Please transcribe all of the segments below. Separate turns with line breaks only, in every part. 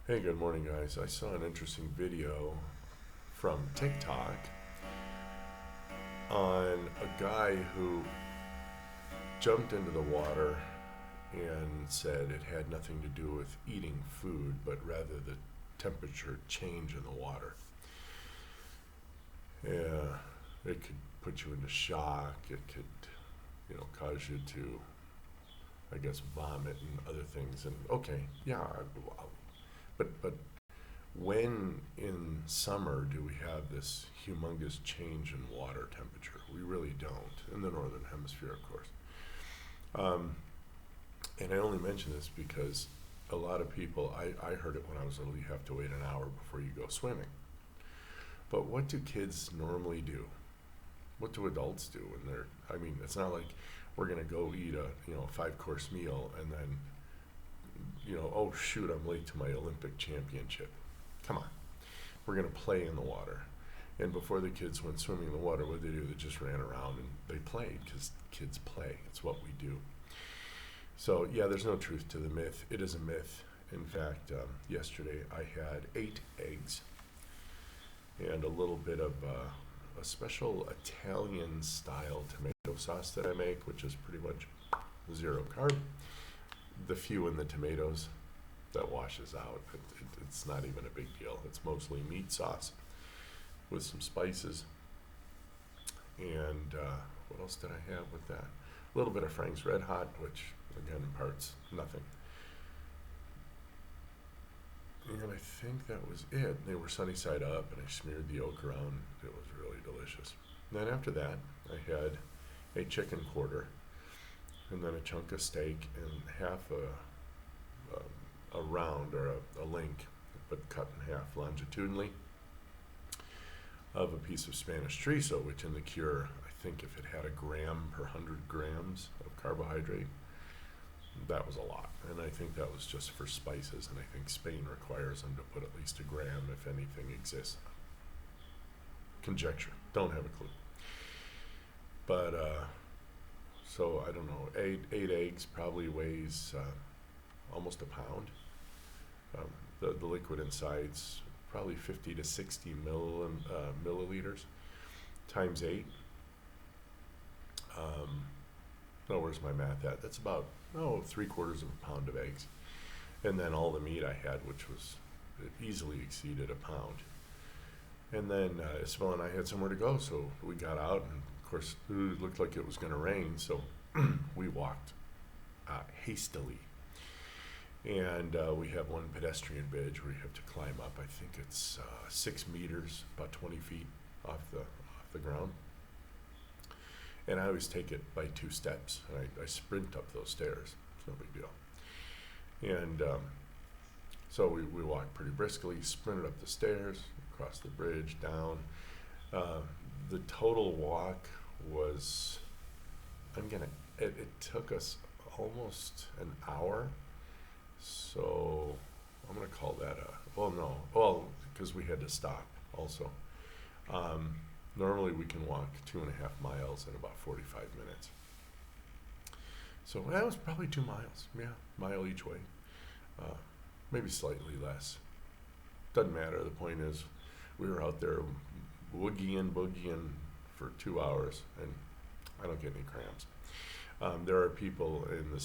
Hey, good morning, guys. I saw an interesting video from TikTok on a guy who jumped into the water and said it had nothing to do with eating food, but rather the temperature change in the water. Yeah, it could put you into shock. It could, cause you to, I guess, vomit and other things. And okay, yeah, but when in summer do we have this humongous change in water temperature? We really don't in the northern hemisphere, of course. Um, and I only mention this because a lot of people, I heard it when I was little, you have to wait an hour before you go swimming. But what do kids normally do? What do adults do when I mean, it's not like we're going to go eat a 5 course meal and then, oh shoot, I'm late to my Olympic championship. Come on. We're going to play in the water. And before the kids went swimming in the water, what did they do? They just ran around and they played because kids play. It's what we do. So, yeah, there's no truth to the myth. It is a myth. In fact, yesterday I had 8 eggs and a little bit of a special Italian style tomato sauce that I make, which is pretty much zero carb. The few in the tomatoes that washes out. It's not even a big deal. It's mostly meat sauce with some spices. And what else did I have with that? A little bit of Frank's Red Hot, which again imparts nothing. And I think that was it. They were sunny side up, and I smeared the yolk around. It was really delicious. And then after that, I had a chicken quarter, and then a chunk of steak, and half a round or a link, but cut in half longitudinally, of a piece of Spanish chorizo, which in the cure, I think if it had a gram per 100 grams of carbohydrate, that was a lot. And I think that was just for spices, and I think Spain requires them to put at least a gram if anything exists. Conjecture, don't have a clue. But so I don't know, eight eggs probably weighs almost a pound. The liquid inside's probably 50 to 60 milliliters times 8. No, where's my math at? That's about 3/4 of a pound of eggs, and then all the meat I had, which was, it easily exceeded a pound. And then Isabel and I had somewhere to go, so we got out, and of course it looked like it was going to rain, so we walked hastily. And we have one pedestrian bridge where you have to climb up. I think it's 6 meters, about 20 feet off the ground. And I always take it by 2 steps, and I sprint up those stairs. It's no big deal. And so we walked pretty briskly, sprinted up the stairs, across the bridge, down. The total walk was, it took us almost an hour. So I'm going to call that because we had to stop also. Normally we can walk 2.5 miles in about 45 minutes. So that was probably 2 miles. Yeah, mile each way. Maybe slightly less. Doesn't matter. The point is, we were out there boogieing for 2 hours, and I don't get any cramps. There are people in the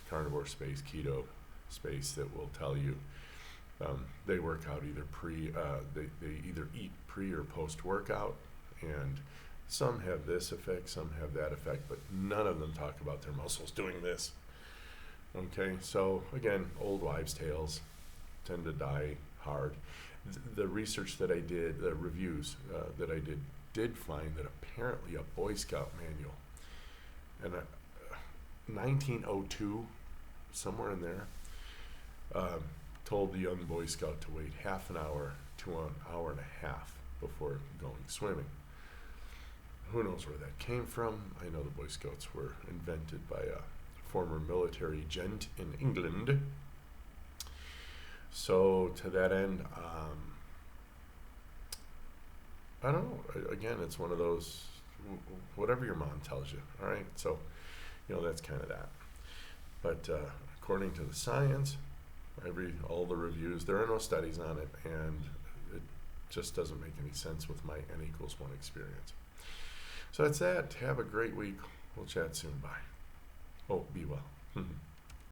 carnivore space, keto space, that will tell you they work out they either eat pre or post workout, and some have this effect, some have that effect, but none of them talk about their muscles doing this. Okay, so again, old wives' tales tend to die hard. The research that I did, the reviews that I did find that apparently a Boy Scout manual, and 1902, somewhere in there, told the young Boy Scout to wait half an hour to an hour and a half before going swimming. Who knows where that came from? I know the Boy Scouts were invented by a former military gent in England. So to that end, I don't know. Again, it's one of those, whatever your mom tells you, all right? So, that's kind of that. But according to the science, all the reviews. There are no studies on it, and it just doesn't make any sense with my N=1 experience. So that's that. Have a great week. We'll chat soon. Bye. Oh, be well.